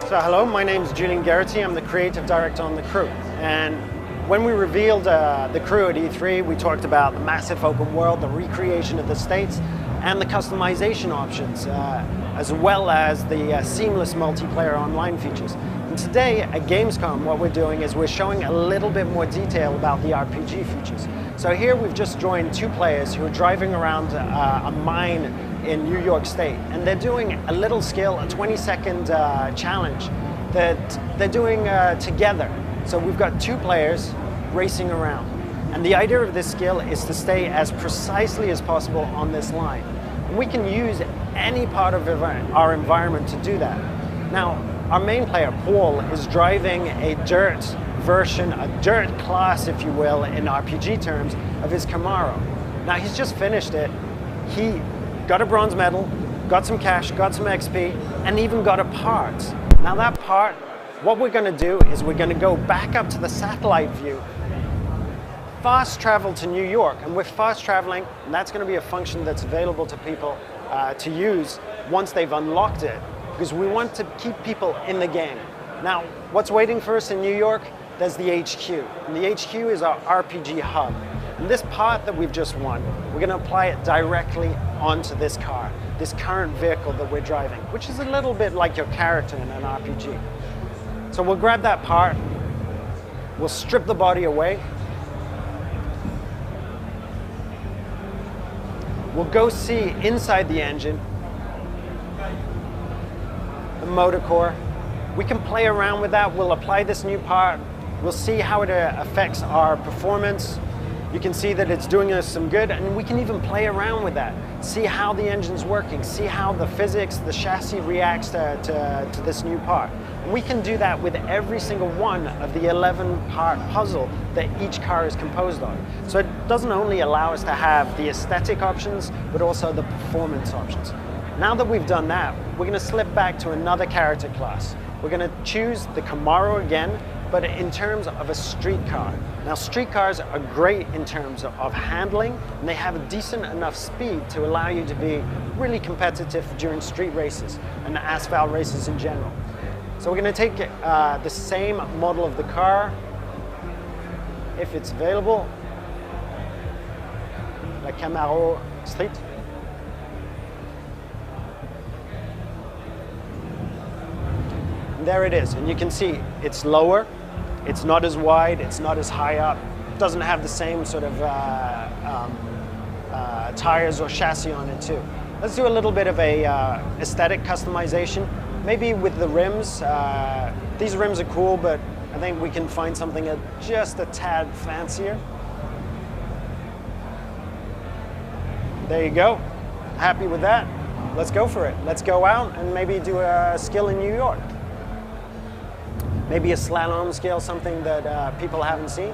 So hello, my name is Julian Garrity. I'm the creative director on The Crew. And when we revealed The Crew at E3, we talked about the massive open world, the recreation of the states, and the customization options, as well as the seamless multiplayer online features. And today at Gamescom, what we're doing is we're showing a little bit more detail about the RPG features. So here we've just joined two players who are driving around a mine in New York State, and they're doing a little skill, a 20-second challenge that they're doing together. So we've got two players racing around, and the idea of this skill is to stay as precisely as possible on this line. And we can use any part of our environment to do that. Now, our main player, Paul, is driving a dirt version, a dirt class, if you will, in RPG terms, of his Camaro. Now, he's just finished it. He got a bronze medal, got some cash, got some XP, and even got a part. Now that part, what we're going to do is we're going to go back up to the satellite view, fast travel to New York, and with fast traveling, that's going to be a function that's available to people to use once they've unlocked it, because we want to keep people in the game. Now, what's waiting for us in New York? There's the HQ, and the HQ is our RPG hub. And this part that we've just won, we're going to apply it directly onto this car, this current vehicle that we're driving, which is a little bit like your character in an RPG. So we'll grab that part, we'll strip the body away, we'll go see inside the engine, the motor core. We can play around with that, we'll apply this new part, we'll see how it affects our performance. You can see that it's doing us some good, and we can even play around with that. See how the engine's working, see how the physics, the chassis reacts to this new part. And we can do that with every single one of the 11-part puzzle that each car is composed of. So it doesn't only allow us to have the aesthetic options, but also the performance options. Now that we've done that, we're going to slip back to another character class. We're going to choose the Camaro again, but in terms of a street car. Now, street cars are great in terms of handling, and they have a decent enough speed to allow you to be really competitive during street races and asphalt races in general. So we're going to take the same model of the car, if it's available, la Camaro Street. And there it is, and you can see it's lower. It's not as wide, it's not as high up, doesn't have the same sort of tires or chassis on it too. Let's do a little bit of a aesthetic customization, maybe with the rims. These rims are cool, but I think we can find something just a tad fancier. There you go, happy with that. Let's go for it. Let's go out and maybe do a skill in New York. Maybe a slalom skill, something that people haven't seen.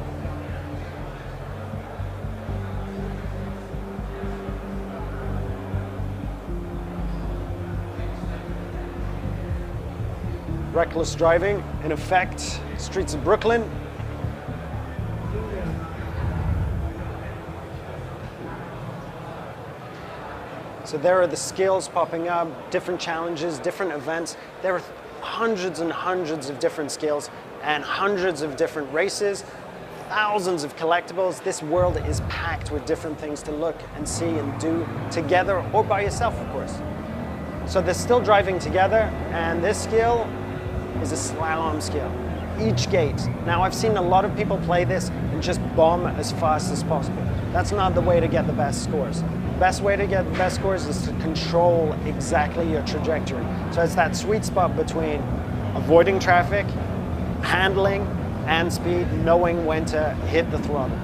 Reckless driving, in effect, streets of Brooklyn. So there are the skills popping up, different challenges, different events. There are hundreds and hundreds of different skills and hundreds of different races, thousands of collectibles. This world is packed with different things to look and see and do together or by yourself, of course. So they're still driving together, and this skill is a slalom skill. Each gate. Now, I've seen a lot of people play this and just bomb as fast as possible. That's not the way to get the best scores. The best way to get the best scores is to control exactly your trajectory. So it's that sweet spot between avoiding traffic, handling, and speed, knowing when to hit the throttle.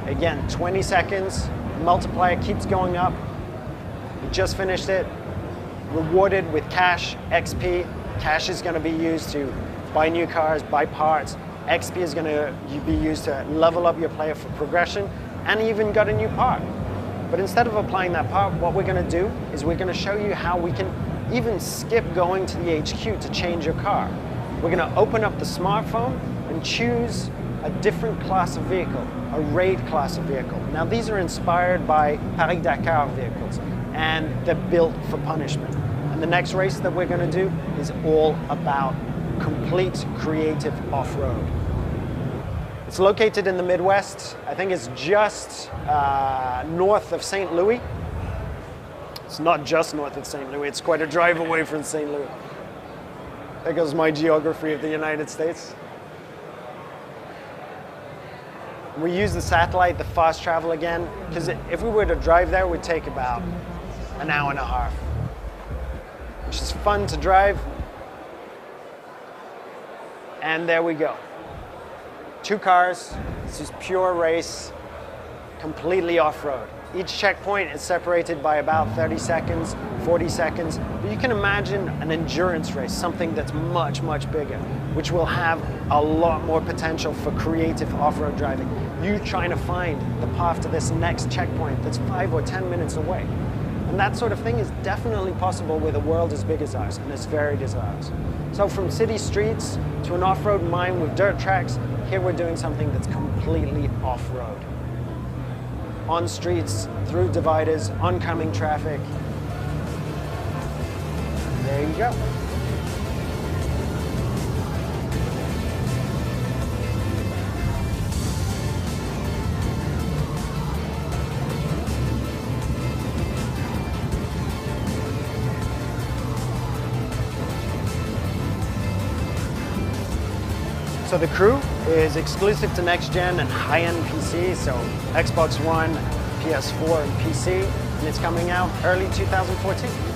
Again, 20 seconds, multiplier keeps going up. You just finished it, rewarded with cash, XP. Cash is going to be used to buy new cars, buy parts. XP is going to be used to level up your player for progression, and even got a new part. But instead of applying that part, what we're going to do is we're going to show you how we can even skip going to the HQ to change your car. We're going to open up the smartphone and choose a different class of vehicle, a raid class of vehicle. Now these are inspired by Paris-Dakar vehicles, and they're built for punishment. And the next race that we're going to do is all about complete creative off-road. It's located in the Midwest. I think it's just north of St. Louis. It's not just north of St. Louis, it's quite a drive away from St. Louis. There goes my geography of the United States. We use the satellite, the fast travel again, because if we were to drive there, it would take about an hour and a half, which is fun to drive. And there we go. 2 cars, this is pure race, completely off-road. Each checkpoint is separated by about 30 seconds, 40 seconds, but you can imagine an endurance race, something that's much, much bigger, which will have a lot more potential for creative off-road driving. You trying to find the path to this next checkpoint that's 5 or 10 minutes away. And that sort of thing is definitely possible with a world as big as ours and as varied as ours. So from city streets to an off-road mine with dirt tracks, here we're doing something that's completely off-road. On streets, through dividers, oncoming traffic. There you go. So the Crew is exclusive to next gen and high-end PC, so Xbox One, PS4, and PC, and it's coming out early 2014.